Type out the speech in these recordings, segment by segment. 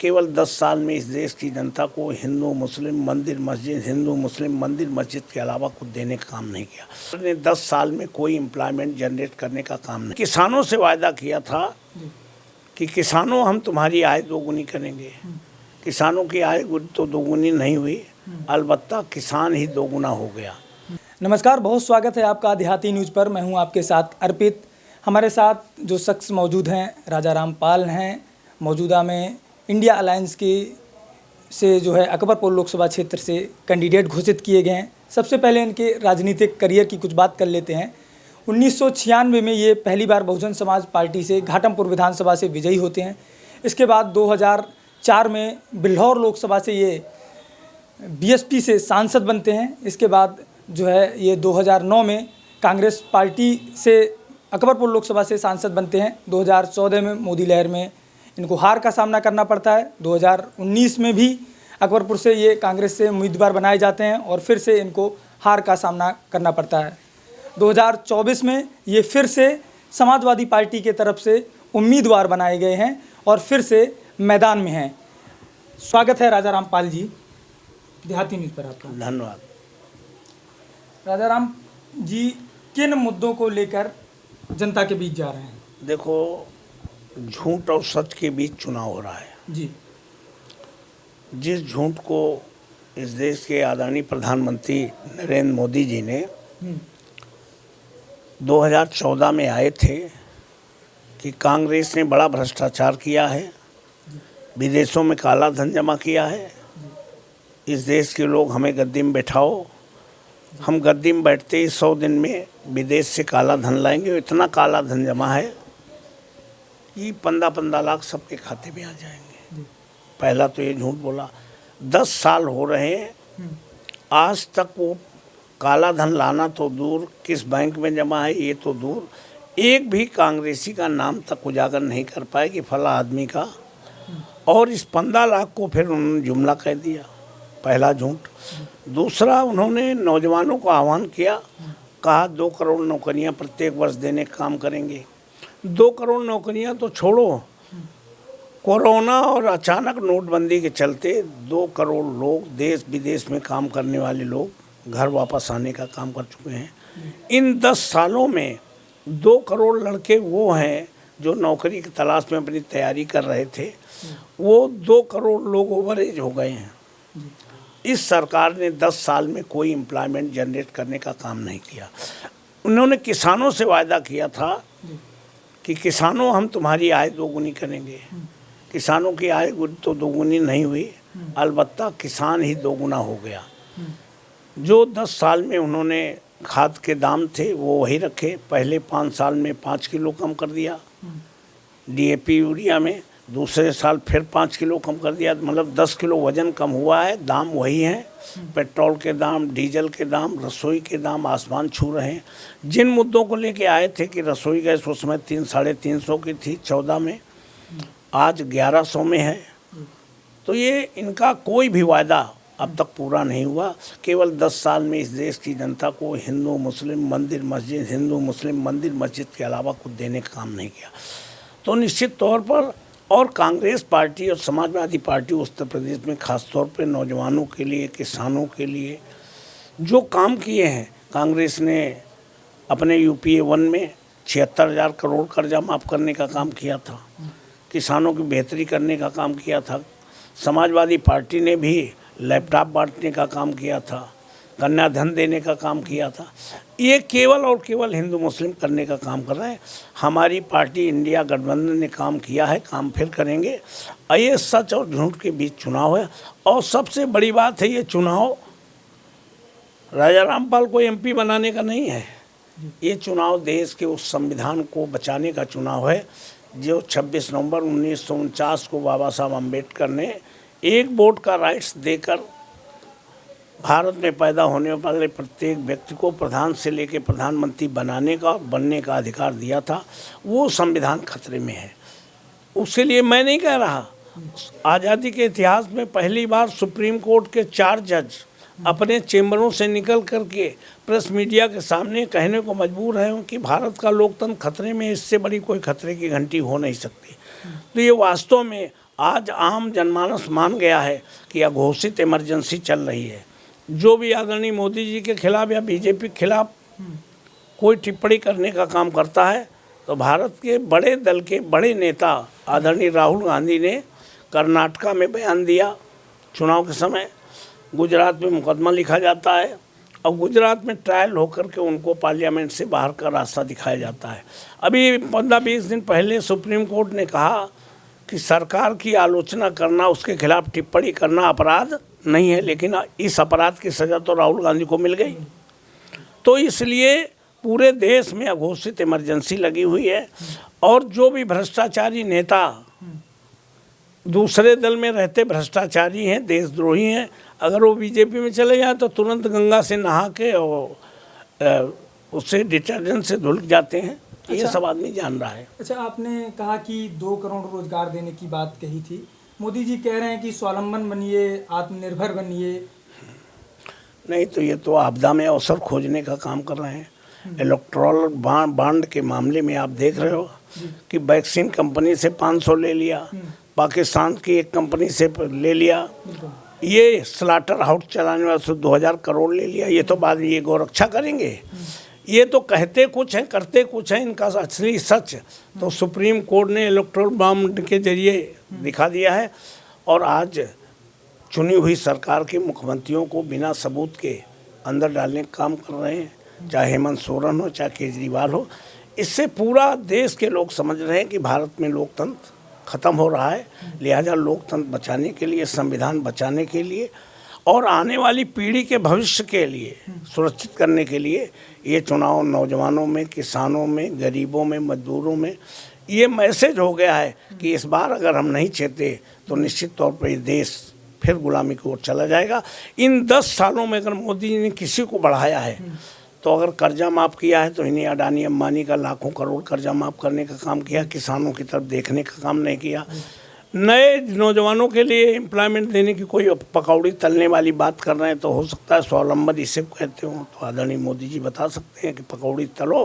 केवल 10 साल में इस देश की जनता को हिंदू मुस्लिम मंदिर मस्जिद हिंदू मुस्लिम मंदिर मस्जिद के अलावा कुछ देने का काम नहीं किया। उन्होंने 10 साल में कोई एम्प्लॉयमेंट जनरेट करने का काम नहीं। किसानों से वायदा किया था कि किसानों हम तुम्हारी आय दोगुनी करेंगे। किसानों की आय तो दोगुनी नहीं हुई, अलबत्ता किसान ही दोगुना हो गया। नमस्कार, बहुत स्वागत है आपका देहाती न्यूज़ पर। मैं हूं आपके साथ अर्पित। हमारे साथ जो शख्स मौजूद हैं राजा रामपाल हैं, मौजूदा में इंडिया अलायंस की से जो है अकबरपुर लोकसभा क्षेत्र से कैंडिडेट घोषित किए गए हैं। सबसे पहले इनके राजनीतिक करियर की कुछ बात कर लेते हैं। 1996 में ये पहली बार बहुजन समाज पार्टी से घाटमपुर विधानसभा से विजयी होते हैं। इसके बाद 2004 में बिल्हौर लोकसभा से ये बीएसपी से सांसद बनते हैं। इसके बाद जो है ये 2009 में कांग्रेस पार्टी से अकबरपुर लोकसभा से सांसद बनते हैं। 2014 में मोदी लहर में इनको हार का सामना करना पड़ता है। 2019 में भी अकबरपुर से ये कांग्रेस से उम्मीदवार बनाए जाते हैं और फिर से इनको हार का सामना करना पड़ता है। 2024 में ये फिर से समाजवादी पार्टी के तरफ से उम्मीदवार बनाए गए हैं और फिर से मैदान में हैं। स्वागत है राजा रामपाल जी देहाती न्यूज़ पर आपका। धन्यवाद। राजा राम जी, किन मुद्दों को लेकर जनता के बीच जा रहे हैं? देखो, झूठ और सच के बीच चुनाव हो रहा है जी। जिस झूठ को इस देश के आदरणीय प्रधानमंत्री नरेंद्र मोदी जी ने 2014 में आए थे कि कांग्रेस ने बड़ा भ्रष्टाचार किया है, विदेशों में काला धन जमा किया है, इस देश के लोग हमें गद्दी में बैठाओ, हम गद्दी में बैठते ही 100 दिन में विदेश से काला धन लाएंगे। इतना काला धन जमा है कि 15-15 लाख सबके खाते में आ जाएंगे। पहला तो ये झूठ बोला। 10 साल हो रहे हैं, आज तक वो काला धन लाना तो दूर, किस बैंक में जमा है ये तो दूर, एक भी कांग्रेसी का नाम तक उजागर नहीं कर पाए कि फला आदमी का। और इस 15 लाख को फिर उन्होंने जुमला कह दिया, पहला झूठ। दूसरा, उन्होंने नौजवानों को आह्वान किया, कहा 2 करोड़ नौकरियां प्रत्येक वर्ष देने का काम करेंगे। 2 करोड़ नौकरियां तो छोड़ो, कोरोना और अचानक नोटबंदी के चलते 2 करोड़ लोग देश विदेश में काम करने वाले लोग घर वापस आने का काम कर चुके हैं। इन 10 सालों में 2 करोड़ लड़के वो हैं जो नौकरी की तलाश में अपनी तैयारी कर रहे थे, वो 2 करोड़ लोग ओवर एज हो गए हैं। इस सरकार ने 10 साल में कोई एम्प्लॉयमेंट जनरेट करने का काम नहीं किया। उन्होंने किसानों से वायदा किया था कि किसानों हम तुम्हारी आय दोगुनी करेंगे। किसानों की आय तो दोगुनी नहीं हुई, अलबत्ता किसान ही दोगुना हो गया। जो 10 साल में उन्होंने खाद के दाम थे वो वही रखे। पहले 5 साल में 5 किलो कम कर दिया डीएपी यूरिया में, दूसरे साल फिर 5 किलो कम कर दिया, मतलब 10 किलो वजन कम हुआ है। दाम वही हैं, पेट्रोल के दाम, डीजल के दाम, रसोई के दाम आसमान छू रहे हैं। जिन मुद्दों को लेके आए थे कि रसोई गैस उस समय 300-350 की थी 14 में, आज 1100 में है। तो ये इनका कोई भी वायदा अब तक पूरा नहीं हुआ। केवल 10 साल में इस देश की जनता को हिंदू मुस्लिम मंदिर मस्जिद हिंदू मुस्लिम मंदिर मस्जिद के अलावा कुछ देने का काम नहीं किया। तो निश्चित तौर पर, और कांग्रेस पार्टी और समाजवादी पार्टी उत्तर प्रदेश में ख़ास तौर पे नौजवानों के लिए, किसानों के लिए जो काम किए हैं, कांग्रेस ने अपने यूपीए 1 में 76,000 करोड़ कर्जा माफ़ करने का काम किया था, किसानों की बेहतरी करने का काम किया था। समाजवादी पार्टी ने भी लैपटॉप बांटने का काम किया था, कन्याधन देने का काम किया था। ये केवल और केवल हिंदू मुस्लिम करने का काम कर रहे हैं। हमारी पार्टी इंडिया गठबंधन ने काम किया है, काम फिर करेंगे। ये सच और झूठ के बीच चुनाव है। और सबसे बड़ी बात है, ये चुनाव राजा रामपाल को एमपी बनाने का नहीं है। ये चुनाव देश के उस संविधान को बचाने का चुनाव है जो 26 नवंबर 1949 को बाबा साहब अम्बेडकर ने एक वोट का राइट्स देकर भारत में पैदा होने वाले प्रत्येक व्यक्ति को प्रधान से लेकर प्रधानमंत्री बनाने का, बनने का अधिकार दिया था। वो संविधान खतरे में है। उसके लिए मैं नहीं कह रहा, आज़ादी के इतिहास में पहली बार सुप्रीम कोर्ट के 4 जज अपने चैम्बरों से निकल करके प्रेस मीडिया के सामने कहने को मजबूर हैं कि भारत का लोकतंत्र खतरे में, इससे बड़ी कोई खतरे की घंटी हो नहीं सकती। तो ये वास्तव में आज आम जनमानस मान गया है कि अघोषित इमरजेंसी चल रही है। जो भी आदरणीय मोदी जी के खिलाफ या बीजेपी के खिलाफ कोई टिप्पणी करने का काम करता है तो भारत के बड़े दल के बड़े नेता आदरणीय राहुल गांधी ने कर्नाटका में बयान दिया चुनाव के समय, गुजरात में मुकदमा लिखा जाता है और गुजरात में ट्रायल होकर के उनको पार्लियामेंट से बाहर का रास्ता दिखाया जाता है। अभी 15-20 दिन पहले सुप्रीम कोर्ट ने कहा कि सरकार की आलोचना करना, उसके खिलाफ टिप्पणी करना अपराध नहीं है, लेकिन इस अपराध की सज़ा तो राहुल गांधी को मिल गई। तो इसलिए पूरे देश में अघोषित इमरजेंसी लगी हुई है और जो भी भ्रष्टाचारी नेता दूसरे दल में रहते भ्रष्टाचारी हैं, देशद्रोही हैं, अगर वो बीजेपी में चले जाएं तो तुरंत गंगा से नहा के और उससे डिटर्जेंट से धुल जाते हैं। ये अच्छा, सब आदमी जान रहा है। अच्छा, आपने कहा कि 2 करोड़ रोजगार देने की बात कही थी। मोदी जी कह रहे हैं कि स्वावलंबन बनिए, आत्मनिर्भर बनिए। नहीं तो ये तो आपदा में अवसर खोजने का काम कर रहे हैं। इलेक्ट्रॉल बॉन्ड के मामले में आप देख रहे हो कि वैक्सीन कंपनी से 500 ले लिया, पाकिस्तान की एक कंपनी से ले लिया, ये स्लाटर हाउस चलाने वाले से 2000 करोड़ ले लिया। ये तो बाद ये गौरक्षा करेंगे। ये तो कहते कुछ हैं करते कुछ हैं, इनका असली सच तो सुप्रीम कोर्ट ने इलेक्ट्रल बॉन्ड के जरिए दिखा दिया है। और आज चुनी हुई सरकार के मुख्यमंत्रियों को बिना सबूत के अंदर डालने का काम कर रहे हैं, चाहे हेमंत सोरेन हो चाहे केजरीवाल हो। इससे पूरा देश के लोग समझ रहे हैं कि भारत में लोकतंत्र ख़त्म हो रहा है। लिहाजा लोकतंत्र बचाने के लिए, संविधान बचाने के लिए और आने वाली पीढ़ी के भविष्य के लिए सुरक्षित करने के लिए ये चुनाव नौजवानों में, किसानों में, गरीबों में, मजदूरों में ये मैसेज हो गया है कि इस बार अगर हम नहीं जीते तो निश्चित तौर पर ये देश फिर गुलामी की ओर चला जाएगा। इन 10 सालों में अगर मोदी जी ने किसी को बढ़ाया है तो अगर कर्जा माफ़ किया है तो इन्हें अडानी अंबानी का लाखों करोड़ कर्जा माफ़ करने का काम किया, किसानों की तरफ देखने का काम नहीं किया। नए नौजवानों के लिए एम्प्लॉयमेंट देने की कोई पकौड़ी तलने वाली बात कर रहे हैं तो हो सकता है स्वावलंबन इसे कहते हो, तो आदरणीय मोदी जी बता सकते हैं कि पकौड़ी तलो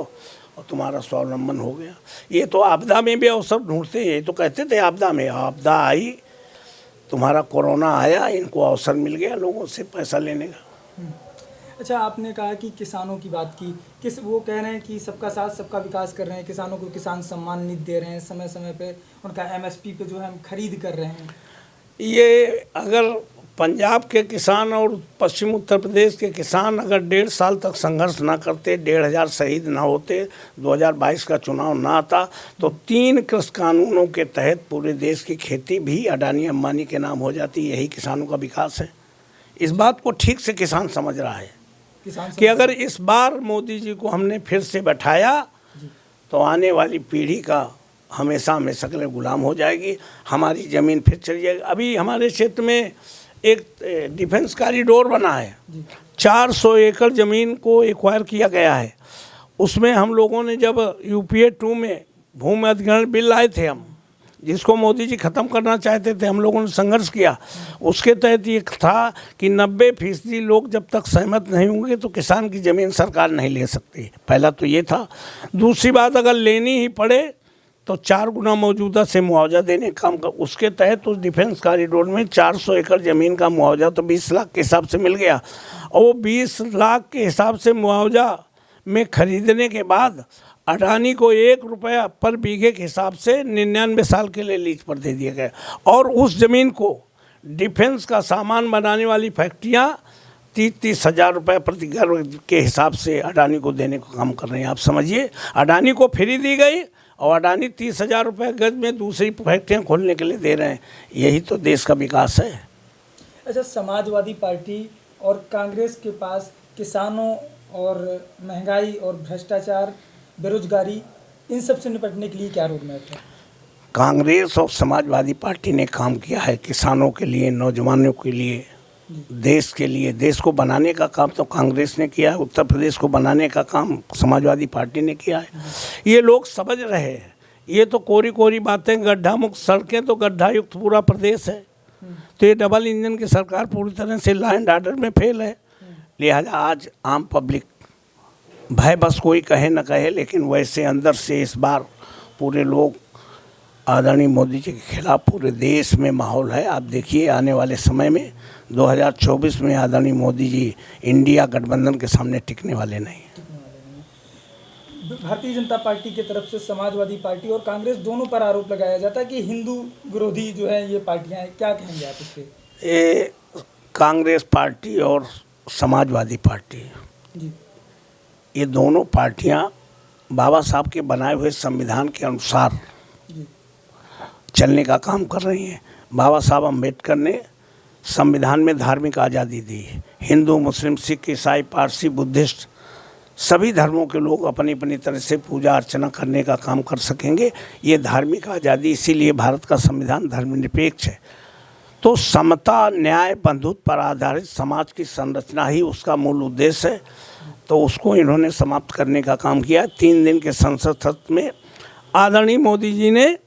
और तुम्हारा स्वावलंबन हो गया। ये तो आपदा में भी अवसर ढूंढते हैं। ये तो कहते थे आपदा में, आपदा आई, तुम्हारा कोरोना आया, इनको अवसर मिल गया लोगों से पैसा लेने का। अच्छा, आपने कहा कि किसानों की बात की, वो कह रहे हैं कि सबका साथ सबका विकास कर रहे हैं, किसानों को किसान सम्मान निधि दे रहे हैं, समय समय पे उनका MSP पे जो है हम खरीद कर रहे हैं। ये अगर पंजाब के किसान और पश्चिम उत्तर प्रदेश के किसान अगर 1.5 साल तक संघर्ष ना करते, 1,500 शहीद ना होते, 2022 का चुनाव ना आता तो 3 कृषि कानूनों के तहत पूरे देश की खेती भी अडानी अंबानी के नाम हो जाती। यही किसानों का विकास है। इस बात को ठीक से किसान समझ रहा है कि अगर इस बार मोदी जी को हमने फिर से बैठाया तो आने वाली पीढ़ी का हमेशा हमेशा के लिए गुलाम हो जाएगी, हमारी ज़मीन फिर चली जाएगी। अभी हमारे क्षेत्र में एक डिफेंस कॉरिडोर बना है, 400 एकड़ ज़मीन को एक्वायर किया गया है। उसमें हम लोगों ने जब UPA 2 में भूमि अधिग्रहण बिल लाए थे, हम जिसको मोदी जी ख़त्म करना चाहते थे, हम लोगों ने संघर्ष किया। उसके तहत ये था कि 90% लोग जब तक सहमत नहीं होंगे तो किसान की ज़मीन सरकार नहीं ले सकती। पहला तो ये था। दूसरी बात, अगर लेनी ही पड़े तो 4 गुना मौजूदा से मुआवजा देने का काम कर। उसके तहत उस डिफेंस कॉरिडोर में 400 एकड़ ज़मीन का मुआवजा तो 20 लाख के हिसाब से मिल गया और वो 20 लाख के हिसाब से मुआवजा में खरीदने के बाद अडानी को 1 रुपया पर बीघे के हिसाब से 99 साल के लिए लीज पर दे दिया गया और उस ज़मीन को डिफेंस का सामान बनाने वाली फैक्ट्रियाँ 30-30 हज़ार रुपये प्रति घर के हिसाब से अडानी को देने का काम कर रहे हैं। आप समझिए, अडानी को फ्री दी गई और अडानी 30,000 रुपये गज में दूसरी फैक्ट्रियाँ खोलने के लिए दे रहे हैं। यही तो देश का विकास है। अच्छा, समाजवादी पार्टी और कांग्रेस के पास किसानों और महंगाई और भ्रष्टाचार, बेरोजगारी, इन सब से निपटने के लिए क्या रोड मैप है? कांग्रेस और समाजवादी पार्टी ने काम किया है किसानों के लिए, नौजवानों के लिए, देश के लिए। देश को बनाने का काम तो कांग्रेस ने किया है, उत्तर प्रदेश को बनाने का काम समाजवादी पार्टी ने किया है। ये लोग समझ रहे हैं। ये तो कोरी कोरी बातें, गड्ढा मुक्त सड़कें तो गड्ढा युक्त पूरा प्रदेश है, तो ये डबल इंजन की सरकार पूरी तरह से लॉ एंड ऑर्डर में फेल है। लिहाजा आज आम पब्लिक, भय बस कोई कहे न कहे, लेकिन वैसे अंदर से इस बार पूरे लोग आदरणीय मोदी जी के खिलाफ पूरे देश में माहौल है। आप देखिए आने वाले समय में 2024 में आदरणीय मोदी जी इंडिया गठबंधन के सामने टिकने वाले नहीं। भारतीय जनता पार्टी की तरफ से समाजवादी पार्टी और कांग्रेस दोनों पर आरोप लगाया जाता है कि हिंदू विरोधी जो है ये पार्टियां हैं, क्या कहेंगे आप इस पे? ये कांग्रेस पार्टी और समाजवादी पार्टी जी ये दोनों पार्टियां बाबा साहब के बनाए हुए संविधान के अनुसार जी चलने का काम कर रही हैं। बाबा साहब अम्बेडकर ने संविधान में धार्मिक आज़ादी दी। हिंदू, मुस्लिम, सिख, ईसाई, पारसी, बुद्धिस्ट सभी धर्मों के लोग अपनी अपनी तरह से पूजा अर्चना करने का काम कर सकेंगे। ये धार्मिक आज़ादी, इसीलिए भारत का संविधान धर्मनिरपेक्ष है। तो समता, न्याय, बंधुत्व पर आधारित समाज की संरचना ही उसका मूल उद्देश्य है। तो उसको इन्होंने समाप्त करने का काम किया। 3 दिन के संसद सत्र में आदरणीय मोदी जी ने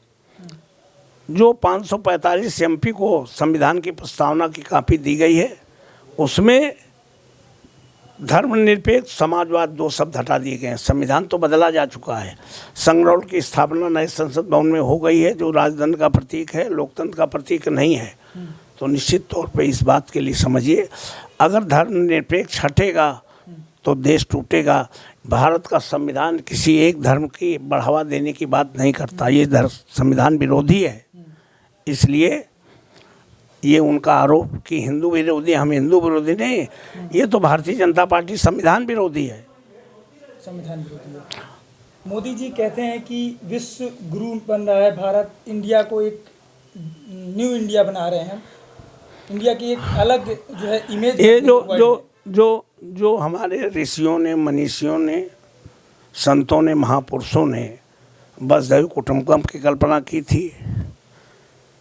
जो 545 MP को संविधान की प्रस्तावना की कॉपी दी गई है, उसमें धर्मनिरपेक्ष, समाजवाद 2 शब्द हटा दिए गए हैं। संविधान तो बदला जा चुका है। संगरोल की स्थापना नए संसद भवन में हो गई है, जो राजदंड का प्रतीक है, लोकतंत्र का प्रतीक नहीं है। तो निश्चित तौर पे इस बात के लिए समझिए, अगर धर्मनिरपेक्ष हटेगा तो देश टूटेगा। भारत का संविधान किसी एक धर्म की बढ़ावा देने की बात नहीं करता। ये संविधान विरोधी है। इसलिए ये उनका आरोप कि हिंदू विरोधी, हम हिंदू विरोधी नहीं, ये तो भारतीय जनता पार्टी संविधान विरोधी है। संविधान विरोधी है। मोदी जी कहते हैं कि विश्व गुरु बन रहा है भारत, इंडिया को एक न्यू इंडिया बना रहे हैं, इंडिया की एक अलग जो है इमेज। ये जो हमारे ऋषियों ने, मनीषियों ने, संतों ने, महापुरुषों ने वसुधैव कुटुंबकम की कल्पना की थी।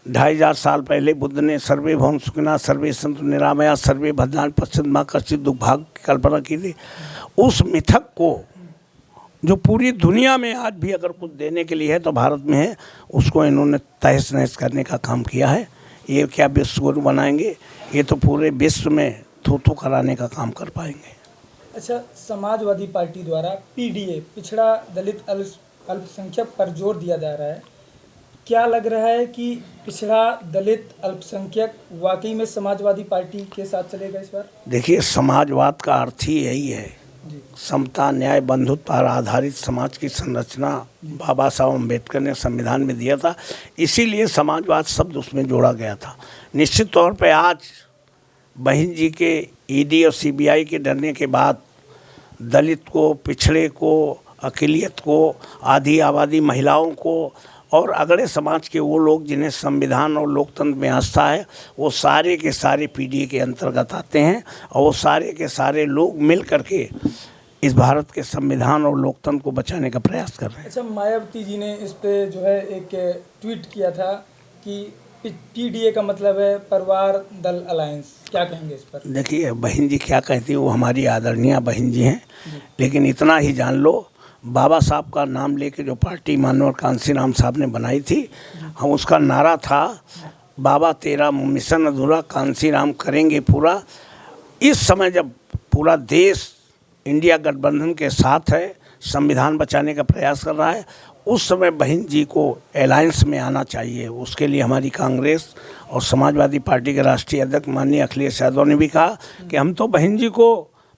2500 साल पहले बुद्ध ने सर्वे भवन सुखिनः सर्वे सन्तु निरामया सर्वे भद्राणि पश्यन्तु मा कश्चित् दुर्भाग्य की कल्पना की थी। उस मिथक को जो पूरी दुनिया में आज भी अगर कुछ देने के लिए है तो भारत में है, उसको इन्होंने तहस नहस करने का काम किया है। ये क्या विश्व गुरु बनाएंगे? ये तो पूरे विश्व में थू कराने का काम कर पाएंगे। अच्छा, समाजवादी पार्टी द्वारा PDA, पिछड़ा दलित अल्पसंख्यक पर जोर दिया जा रहा है। क्या लग रहा है कि पिछड़ा दलित अल्पसंख्यक वाकई में समाजवादी पार्टी के साथ चलेगा इस बार? देखिए, समाजवाद का अर्थ ही यही है, समता, न्याय, बंधुत्व पर आधारित समाज की संरचना बाबा साहब अम्बेडकर ने संविधान में दिया था। इसीलिए समाजवाद शब्द उसमें जोड़ा गया था। निश्चित तौर पे आज बहन जी के ED और CBI के डरने के बाद दलित को, पिछड़े को, अक़लियत को, आधी आबादी महिलाओं को और अगड़े समाज के वो लोग जिन्हें संविधान और लोकतंत्र में आस्था है, वो सारे के सारे PDA के अंतर्गत आते हैं। और वो सारे के सारे लोग मिल करके इस भारत के संविधान और लोकतंत्र को बचाने का प्रयास कर रहे हैं। अच्छा, मायावती जी ने इस पे जो है एक ट्वीट किया था कि PDA का मतलब है परिवार दल अलायंस, क्या कहेंगे इस पर? देखिए, बहन जी क्या कहती है, वो हमारी आदरणीय बहन जी हैं, लेकिन इतना ही जान लो, बाबा साहब का नाम लेके जो पार्टी मानवर कांसीराम साहब ने बनाई थी, हम उसका नारा था, बाबा तेरा मिशन अधूरा, कांसीराम करेंगे पूरा। इस समय जब पूरा देश इंडिया गठबंधन के साथ है, संविधान बचाने का प्रयास कर रहा है, उस समय बहन जी को अलायंस में आना चाहिए। उसके लिए हमारी कांग्रेस और समाजवादी पार्टी के राष्ट्रीय अध्यक्ष माननीय अखिलेश यादव ने भी कहा कि हम तो बहन जी को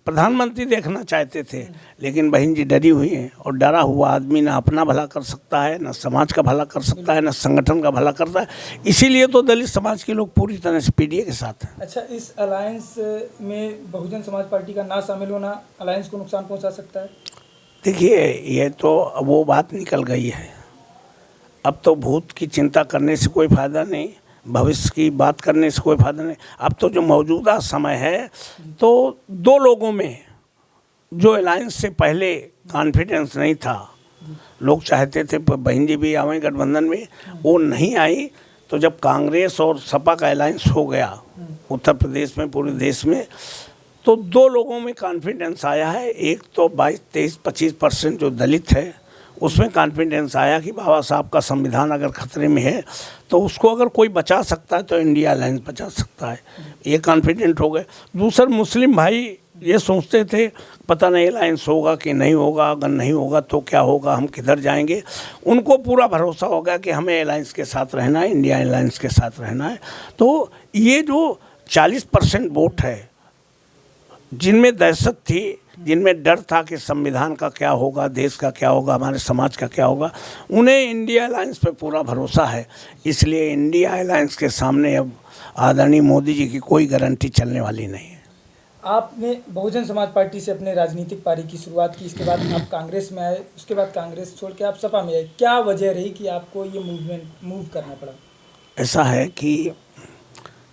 प्रधानमंत्री देखना चाहते थे, लेकिन बहन जी डरी हुई हैं। और डरा हुआ आदमी ना अपना भला कर सकता है, ना समाज का भला कर सकता है, ना संगठन का भला करता है। इसीलिए तो दलित समाज के लोग पूरी तरह से PDA के साथ हैं। अच्छा, इस अलायंस में बहुजन समाज पार्टी का ना शामिल होना अलायंस को नुकसान पहुंचा सकता है? देखिए, ये तो वो बात निकल गई है। अब तो भूत की चिंता करने से कोई फ़ायदा नहीं, भविष्य की बात करने से कोई फ़ायदा नहीं। अब तो जो मौजूदा समय है, तो 2 लोगों में जो अलायंस से पहले कॉन्फिडेंस नहीं था, लोग चाहते थे बहन जी भी आवें गठबंधन में, वो नहीं आई। तो जब कांग्रेस और सपा का अलायंस हो गया उत्तर प्रदेश में, पूरे देश में, तो 2 लोगों में कॉन्फिडेंस आया है। एक तो 22-23-25% जो दलित है, उसमें कॉन्फिडेंस आया कि बाबा साहब का संविधान अगर खतरे में है तो उसको अगर कोई बचा सकता है तो इंडिया अलायंस बचा सकता है। ये कॉन्फिडेंट हो गए। दूसरा, मुस्लिम भाई ये सोचते थे पता नहीं अलायंस होगा कि नहीं होगा, अगर नहीं होगा तो क्या होगा, हम किधर जाएंगे। उनको पूरा भरोसा हो गया कि हमें अलायंस के साथ रहना है, इंडिया अलायंस के साथ रहना है। तो ये जो 40% वोट है, जिनमें दहशत थी, जिनमें डर था कि संविधान का क्या होगा, देश का क्या होगा, हमारे समाज का क्या होगा, उन्हें इंडिया अलायंस पे पूरा भरोसा है। इसलिए इंडिया अलायंस के सामने अब आदरणीय मोदी जी की कोई गारंटी चलने वाली नहीं है। आपने बहुजन समाज पार्टी से अपने राजनीतिक पारी की शुरुआत की, इसके बाद आप कांग्रेस में आए, उसके बाद कांग्रेस छोड़ के आप सपा में आए। क्या वजह रही कि आपको ये मूव करना पड़ा? ऐसा है कि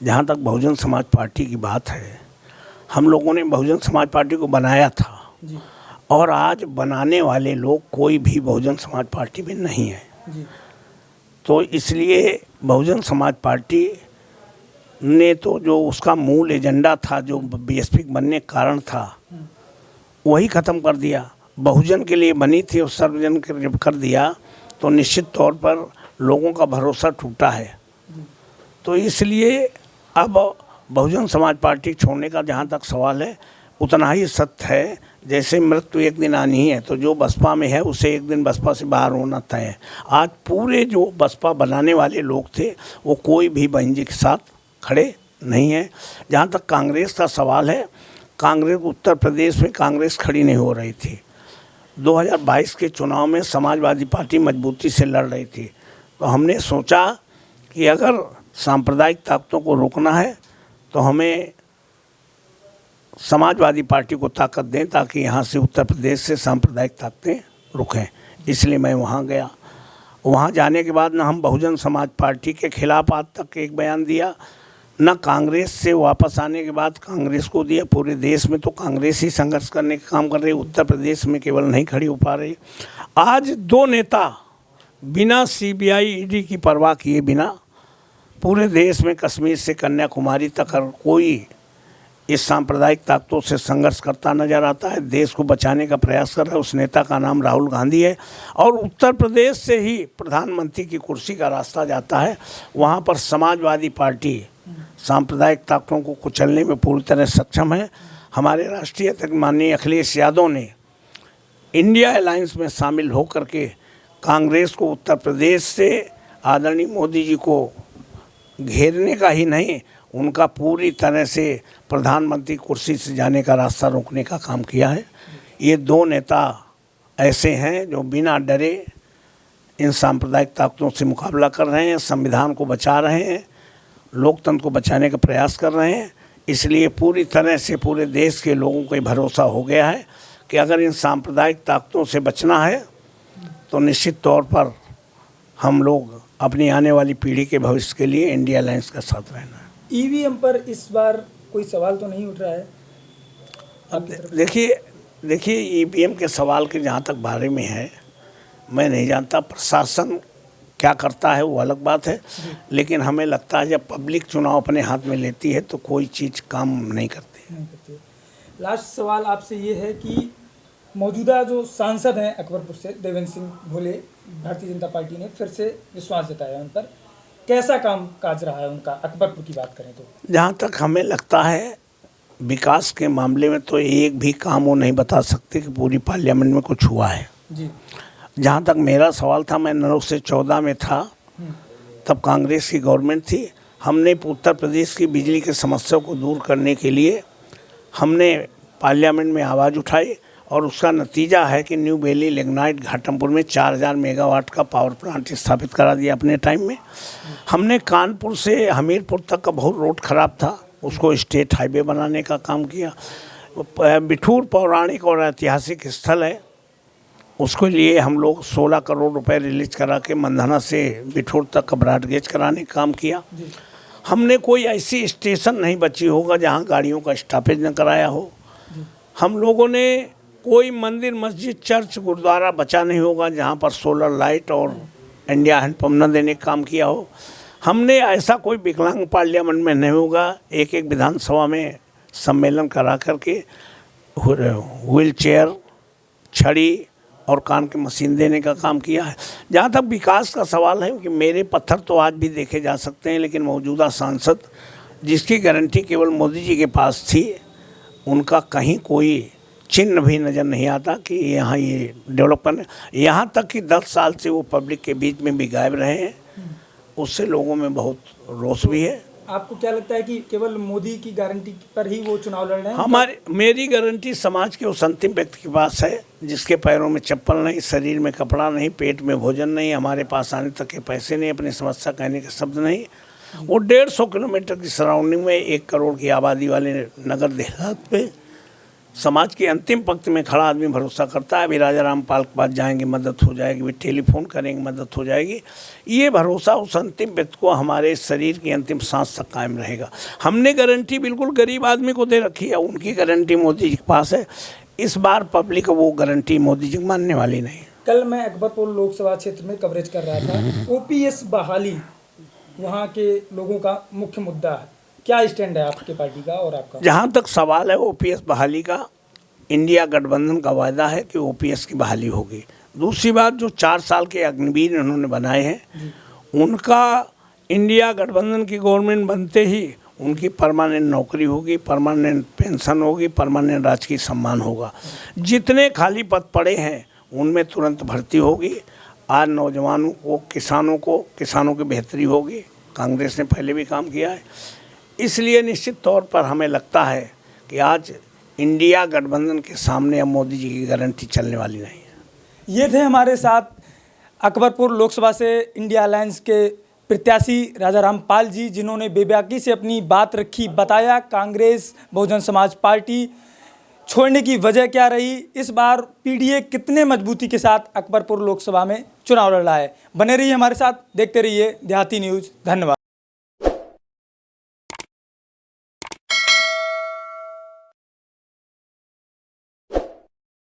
जहाँ तक बहुजन समाज पार्टी की बात है, हम लोगों ने बहुजन समाज पार्टी को बनाया था जी और आज बनाने वाले लोग कोई भी बहुजन समाज पार्टी में नहीं है। जी तो इसलिए बहुजन समाज पार्टी ने तो जो उसका मूल एजेंडा था, जो बीएसपी बनने का कारण था, वही ख़त्म कर दिया। बहुजन के लिए बनी थी और सर्वजन के जब कर दिया तो निश्चित तौर पर लोगों का भरोसा टूटा है। तो इसलिए अब बहुजन समाज पार्टी छोड़ने का जहाँ तक सवाल है, उतना ही सत्य है जैसे मृत्यु एक दिन आनी ही है, तो जो बसपा में है उसे एक दिन बसपा से बाहर होना तय है। आज पूरे जो बसपा बनाने वाले लोग थे वो कोई भी बहन जी के साथ खड़े नहीं है। जहाँ तक कांग्रेस का सवाल है, कांग्रेस उत्तर प्रदेश में कांग्रेस खड़ी नहीं हो रही थी। 2022 के चुनाव में समाजवादी पार्टी मजबूती से लड़ रही थी, तो हमने सोचा कि अगर सांप्रदायिक ताकतों को रोकना है तो हमें समाजवादी पार्टी को ताकत दें ताकि यहाँ से उत्तर प्रदेश से सांप्रदायिक ताकतें रुकें। इसलिए मैं वहाँ गया। वहाँ जाने के बाद न हम बहुजन समाज पार्टी के खिलाफ आज तक एक बयान दिया, न कांग्रेस से वापस आने के बाद कांग्रेस को दिया। पूरे देश में तो कांग्रेस ही संघर्ष करने का काम कर रही, उत्तर प्रदेश में केवल नहीं खड़ी हो पा रही। आज दो नेता बिना सीबीआई ईडी की परवाह किए बिना पूरे देश में कश्मीर से कन्याकुमारी तक हर कोई इस सांप्रदायिक ताकतों से संघर्ष करता नजर आता है, देश को बचाने का प्रयास कर रहा है। उस नेता का नाम राहुल गांधी है और उत्तर प्रदेश से ही प्रधानमंत्री की कुर्सी का रास्ता जाता है। वहाँ पर समाजवादी पार्टी सांप्रदायिक ताकतों को कुचलने में पूरी तरह सक्षम है। हमारे राष्ट्रीय अध्यक्ष माननीय अखिलेश यादव ने इंडिया अलायंस में शामिल होकर के कांग्रेस को उत्तर प्रदेश से आदरणीय मोदी जी को घेरने का ही नहीं, उनका पूरी तरह से प्रधानमंत्री कुर्सी से जाने का रास्ता रोकने का काम किया है। ये दो नेता ऐसे हैं जो बिना डरे इन सांप्रदायिक ताकतों से मुकाबला कर रहे हैं, संविधान को बचा रहे हैं, लोकतंत्र को बचाने का प्रयास कर रहे हैं। इसलिए पूरी तरह से पूरे देश के लोगों को भरोसा हो गया है कि अगर इन सांप्रदायिक ताकतों से बचना है तो निश्चित तौर पर हम लोग अपनी आने वाली पीढ़ी के भविष्य के लिए इंडिया अलायंस का साथ रहना है। ईवीएम पर इस बार कोई सवाल तो नहीं उठ रहा है? अब देखिए ईवीएम के सवाल के जहाँ तक बारे में है, मैं नहीं जानता प्रशासन क्या करता है, वो अलग बात है। लेकिन हमें लगता है जब पब्लिक चुनाव अपने हाथ में लेती है तो कोई चीज़ काम नहीं करती। लास्ट सवाल आपसे ये है कि मौजूदा जो सांसद हैं अकबरपुर से देवेंद्र सिंह भोले, भारतीय जनता पार्टी ने फिर से विश्वास जताया उन पर, कैसा काम काज रहा है उनका अकबरपुर की बात करें तो? जहाँ तक हमें लगता है विकास के मामले में तो एक भी काम वो नहीं बता सकते कि पूरी पार्लियामेंट में कुछ हुआ है जी। जहाँ तक मेरा सवाल था, मैं 9 से 14 में था, तब कांग्रेस की गवर्नमेंट थी। हमने उत्तर प्रदेश की बिजली की समस्या को दूर करने के लिए हमने पार्लियामेंट में आवाज़ उठाई और उसका नतीजा है कि न्यू बेली लिग्नाइट घाटमपुर में 4000 मेगावाट का पावर प्लांट स्थापित करा दिया अपने टाइम में। हमने कानपुर से हमीरपुर तक का बहुत रोड ख़राब था, उसको स्टेट हाईवे बनाने का काम किया। बिठूर पौराणिक और ऐतिहासिक स्थल है, उसके लिए हम लोग 16 करोड़ रुपए रिलीज करा के मंधाना से बिठूर तक का ब्रॉड गेज कराने का काम किया। हमने कोई ऐसी स्टेशन नहीं बची होगा जहां गाड़ियों का स्टॉपेज न कराया हो। हम लोगों ने कोई मंदिर, मस्जिद, चर्च, गुरुद्वारा बचा नहीं होगा जहां पर सोलर लाइट और इंडिया हैंडपम्प न देने का काम किया हो। हमने ऐसा कोई विकलांग पार्लियामेंट में नहीं होगा, एक एक विधानसभा में सम्मेलन करा करके व्हील चेयर, छड़ी और कान की मशीन देने का काम किया है। जहाँ तक विकास का सवाल है कि मेरे पत्थर तो आज भी देखे जा सकते हैं, लेकिन मौजूदा सांसद जिसकी गारंटी केवल मोदी जी के पास थी, उनका कहीं कोई चिन्ह भी नज़र नहीं आता कि यहाँ ये डेवलप करने, यहाँ तक कि 10 साल से वो पब्लिक के बीच में भी गायब रहे हैं। उससे लोगों में बहुत रोष भी है। आपको क्या लगता है कि केवल मोदी की गारंटी पर ही वो चुनाव लड़ रहे हैं? मेरी गारंटी समाज के उस अंतिम व्यक्ति के पास है जिसके पैरों में चप्पल नहीं, शरीर में कपड़ा नहीं, पेट में भोजन नहीं, हमारे पास आने तक के पैसे नहीं, अपनी समस्या कहने के शब्द नहीं। वो 150 किलोमीटर की सराउंडिंग में 1 करोड़ की आबादी वाले नगर देहात पे समाज के अंतिम पंक्ति में खड़ा आदमी भरोसा करता है। अभी राजा रामपाल के पास जाएंगे मदद हो जाएगी, भी टेलीफोन करेंगे मदद हो जाएगी। ये भरोसा उस अंतिम व्यक्ति को हमारे शरीर की अंतिम सांस तक कायम रहेगा। हमने गारंटी बिल्कुल गरीब आदमी को दे रखी है, उनकी गारंटी मोदी जी के पास है। इस बार पब्लिक वो गारंटी मोदी जी मानने वाली नहीं। कल मैं अकबरपुर लोकसभा क्षेत्र में कवरेज कर रहा था। ओपीएस बहाली वहाँ के लोगों का मुख्य मुद्दा है। क्या स्टैंड है आपके पार्टी का और आपका? जहाँ तक सवाल है ओपीएस बहाली का, इंडिया गठबंधन का वायदा है कि ओपीएस की बहाली होगी। दूसरी बात, जो 4 साल के अग्निवीर उन्होंने बनाए हैं, उनका इंडिया गठबंधन की गवर्नमेंट बनते ही उनकी परमानेंट नौकरी होगी, परमानेंट पेंशन होगी, परमानेंट राजकीय सम्मान होगा। जितने खाली पद पड़े हैं उनमें तुरंत भर्ती होगी। आज नौजवानों को, किसानों की बेहतरी होगी। कांग्रेस ने पहले भी काम किया है। इसलिए निश्चित तौर पर हमें लगता है कि आज इंडिया गठबंधन के सामने अब मोदी जी की गारंटी चलने वाली नहीं है। ये थे हमारे साथ अकबरपुर लोकसभा से इंडिया अलायंस के प्रत्याशी राजा रामपाल जी, जिन्होंने बेबाकी से अपनी बात रखी, बताया कांग्रेस बहुजन समाज पार्टी छोड़ने की वजह क्या रही, इस बार पीडीए कितने मजबूती के साथ अकबरपुर लोकसभा में चुनाव लड़ रहा है। बने रहिए हमारे साथ, देखते रहिए देहाती न्यूज़। धन्यवाद।